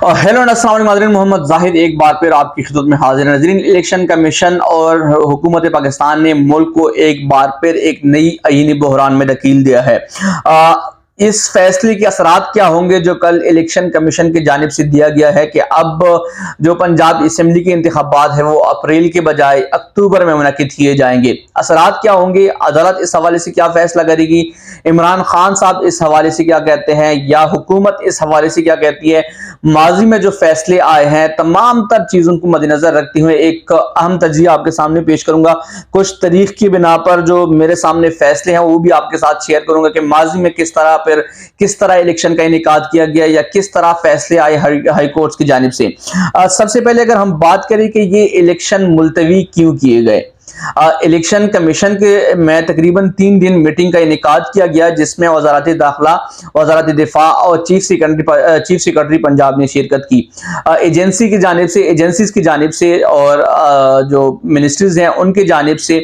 Hello अस्सलाम वालेकुम नाज़रीन, मोहम्मद जाहिद एक बार फिर आपकी खिदमत में हाजिर है। नाज़रीन, इलेक्शन कमीशन और हुकूमत पाकिस्तान ने मुल्क को एक बार फिर एक नई आईनी बहरान में धकेल दिया है। इस फैसले के असरात क्या होंगे जो कल इलेक्शन कमीशन की जानिब से दिया गया है कि अब जो पंजाब असेंबली के इंतखाबात है वो अप्रैल के बजाय अक्टूबर में मुनक्किद किए जाएंगे। असरात क्या होंगे, अदालत इस हवाले से क्या फैसला करेगी, इमरान खान साहब इस हवाले से क्या कहते हैं या हुकूमत इस हवाले से क्या कहती है, माजी में जो फैसले आए हैं तमाम तर चीज़ों को मद्देनजर रखते हुए एक अहम तजिया आपके सामने पेश करूंगा। कुछ तारीख की बिना पर जो मेरे सामने फैसले हैं वो भी आपके साथ शेयर करूंगा कि माजी में किस तरह इलेक्शन का इनेकाद किया गया या किस तरह फैसले आए हाई कोर्ट की जानिब से। सबसे पहले अगर हम बात करें कि ये इलेक्शन मुलतवी क्यों किए गए, इलेक्शन कमीशन के में तकरीबन 3 दिन मीटिंग का इनेकाद किया गया जिसमें वज़ारत दाखिला, वज़ारत दिफा और चीफ सेक्रेटरी पंजाब ने शिरकत की। एजेंसीज की जानिब से और जो मिनिस्ट्रीज हैं उनकी जानिब से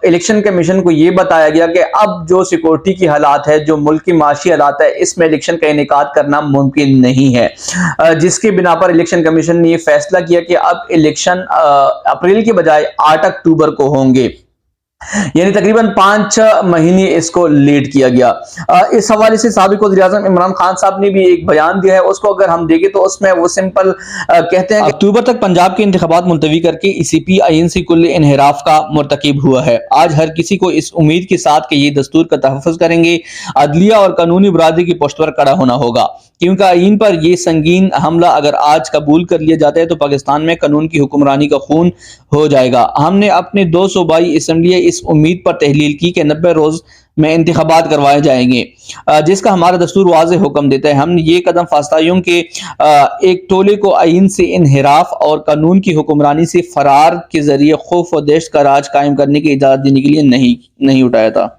इलेक्शन कमीशन को ये बताया गया कि अब जो सिक्योरिटी की हालात है, जो मुल्क की माशी हालात है, इसमें इलेक्शन का इनेकाद करना मुमकिन नहीं है, जिसके बिना पर इलेक्शन कमीशन ने यह फैसला किया कि अब इलेक्शन अप्रैल के बजाय 8 अक्टूबर को होंगे, यानी तकरीबन 5 महीने इसको लेट किया गया। इस हवाले से साबिक वज़ीर-ए-आज़म इमरान खान साहब ने भी एक बयान दिया है, उसको अगर हम देखें तो उसमें वो सिंपल कहते हैं कि अक्टूबर तक पंजाब के इंतखाबात मुलतवी करके ECP INC कुल इनहराफ का मुर्तकिब हुआ है। आज हर किसी को इस उम्मीद के साथ कि ये दस्तूर का तहफ़्फ़ुज़ करेंगे, अदलिया और कानूनी बरादरी की पोस्ट पर खड़ा होना होगा, क्योंकि आईन पर यह संगीन हमला अगर आज कबूल कर लिया जाता है तो पाकिस्तान में कानून की हुक्मरानी का खून हो जाएगा। हमने अपने 2 सूबाई असम्बली इस उम्मीद पर तहलील की कि 90 रोज में इंतखाबात करवाए जाएंगे, जिसका हमारा दस्तूर वाज़ेह हुक्म देता है। हमने ये कदम फास्ताइयों के एक टोले को आईन से इनहिराफ और कानून की हुक्मरानी से फरार के जरिए खौफ और दहशत का राज कायम करने की इजाजत देने के लिए नहीं उठाया था।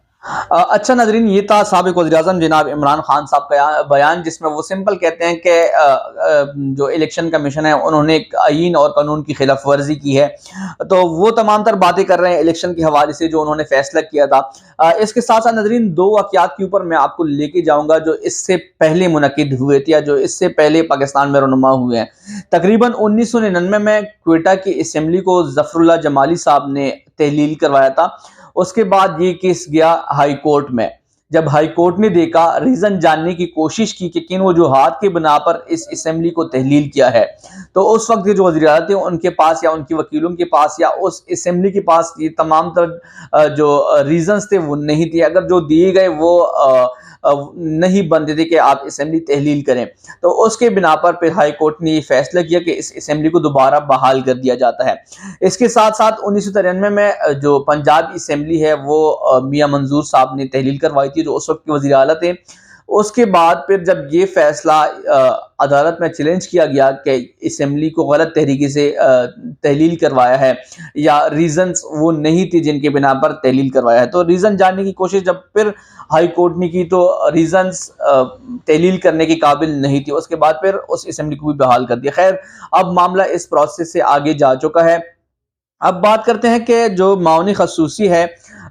अच्छा नाज़रीन, ये था साबिक वज़ीर-ए-आज़म जनाब इमरान खान साहब का बयान, जिसमें वो सिंपल कहते हैं कि जो इलेक्शन कमीशन है उन्होंने आईन और कानून की खिलाफ वर्जी की है। तो वो तमाम तर बातें कर रहे हैं इलेक्शन के हवाले से जो उन्होंने फैसला किया था। इसके साथ साथ नाज़रीन 2 वाक़यात के ऊपर मैं आपको लेके जाऊंगा जो इससे पहले मुनक्किद हुए थे या जो इससे पहले पाकिस्तान में रुनुमा हुए हैं। तकरीबन 1999 में क्वेटा की असेंबली को ज़फ़रुल्लाह जमाली साहब ने तहलील करवाया था। उसके बाद ये केस गया हाई कोर्ट में। जब हाई कोर्ट ने देखा, रीजन जानने की कोशिश की कि किन वजूहात के बिना पर इस असेंबली को तहलील किया है, तो उस वक्त जो वज़ीर आज़म थे उनके पास या उनके वकीलों के पास या उस असेंबली के पास ये तमाम तर जो रीजंस थे वो नहीं थे। अगर जो दिए गए वो नहीं बनते थे कि आप असेंबली तहलील करें, तो उसके बिना पर फिर हाई कोर्ट ने ये फैसला किया कि इस असेंबली को दोबारा बहाल कर दिया जाता है। इसके साथ साथ 1993 में जो पंजाब असेंबली है वो मियां मंजूर साहब ने तहलील करवाई थी, जो उस वक्त के वज़ीर आला थे। उसके बाद फिर जब ये फैसला अदालत में चैलेंज किया गया कि असेंबली को गलत तरीके से तहलील करवाया है या रीजंस वो नहीं थी जिनके बिना पर तहलील करवाया है, तो रीजन जानने की कोशिश जब फिर हाई कोर्ट ने की तो रीजंस तहलील करने के काबिल नहीं थी। उसके बाद फिर उस असेंबली को भी बहाल कर दिया। खैर, अब मामला इस प्रोसेस से आगे जा चुका है। अब बात करते हैं कि जो माउनी खसूसी है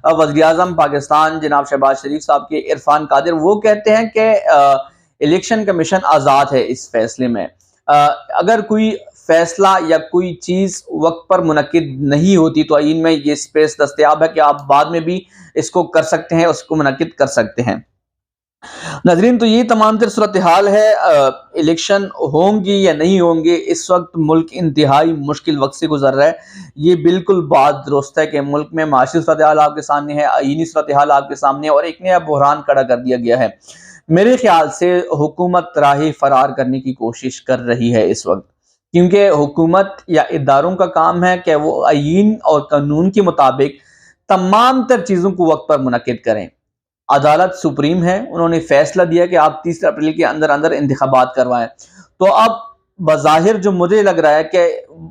वज़ीर-ए-आज़म पाकिस्तान जनाब शहबाज शरीफ साहब के इरफान कादिर, वो कहते हैं कि इलेक्शन कमीशन आज़ाद है इस फैसले में। अगर कोई फैसला या कोई चीज़ वक्त पर मुनक्किद नहीं होती तो आईन में ये स्पेस दस्तयाब है कि आप बाद में भी इसको कर सकते हैं, उसको मुनक्किद कर सकते हैं। नाज़रीन, तो ये तमाम तर सूरत हाल है। इलेक्शन होंगी या नहीं होंगे, इस वक्त मुल्क इंतहाई मुश्किल वक्त से गुजर रहा है। ये बिल्कुल बात दुरुस्त है कि मुल्क में माशी सूरत हाल आपके सामने है, आईनी सूरत हाल आपके सामने है और एक नया बहरान खड़ा कर दिया गया है। मेरे ख्याल से हुकूमत राह फरार करने की कोशिश कर रही है इस वक्त, क्योंकि हुकूमत या इदारों का काम है कि वो आईन और कानून के मुताबिक तमाम तर चीज़ों को वक्त पर मुनक्किद करें। अदालत सुप्रीम है, उन्होंने फैसला दिया कि आप 30 अप्रैल के अंदर अंदर इंतखाबात करवाएं। तो अब बज़ाहिर जो मुझे लग रहा है कि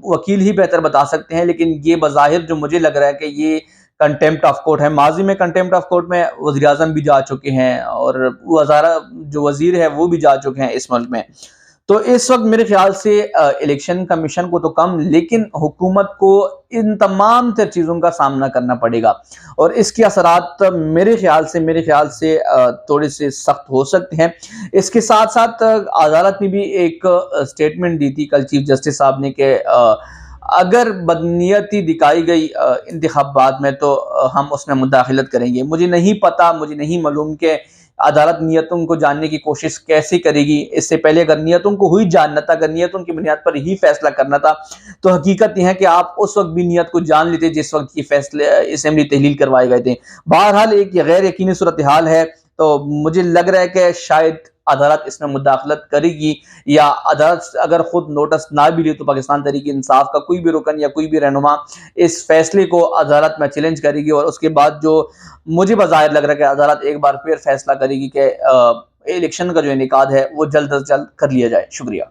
वकील ही बेहतर बता सकते हैं, लेकिन ये बज़ाहिर जो मुझे लग रहा है कि ये कंटेम्प्ट ऑफ कोर्ट है। माजी में कंटेम्प्ट ऑफ कोर्ट में वज़ीर-ए-आज़म भी जा चुके हैं और वज़ारा जो वज़ीर है वो भी जा चुके हैं इस मुल्क में। تو اس وقت میرے خیال سے الیکشن کمیشن کو تو کم لیکن حکومت کو ان تمام تر چیزوں کا سامنا کرنا پڑے گا، اور اس کے اثرات میرے خیال سے تھوڑے سے سخت ہو سکتے ہیں۔ اس کے ساتھ ساتھ عدالت نے بھی ایک سٹیٹمنٹ دی تھی کل چیف جسٹس صاحب نے کہ اگر بدنیتی دکھائی گئی انتخابات میں تو ہم اس میں مداخلت کریں گے۔ مجھے نہیں پتا، مجھے نہیں معلوم کہ عدالت نیتوں کو جاننے کی کوشش کیسے کرے گی۔ اس سے پہلے اگر نیتوں کو ہوئی جاننا تھا، اگر نیتوں کی بنیاد پر ہی فیصلہ کرنا تھا، تو حقیقت یہ ہے کہ آپ اس وقت بھی نیت کو جان لیتے جس وقت یہ فیصلے اسمبلی تحلیل کروائے گئے تھے۔ بہرحال ایک غیر یقینی صورتحال ہے، تو مجھے لگ رہا ہے کہ شاید عدالت اس میں مداخلت کرے گی، یا عدالت اگر خود نوٹس نہ بھی لے تو پاکستان تحریک انصاف کا کوئی بھی رکن یا کوئی بھی رہنما اس فیصلے کو عدالت میں چیلنج کرے گی، اور اس کے بعد جو مجھے بظاہر لگ رہا ہے کہ عدالت ایک بار پھر فیصلہ کرے گی کہ الیکشن کا جو انعقاد ہے وہ جلد از جلد کر لیا جائے۔ شکریہ۔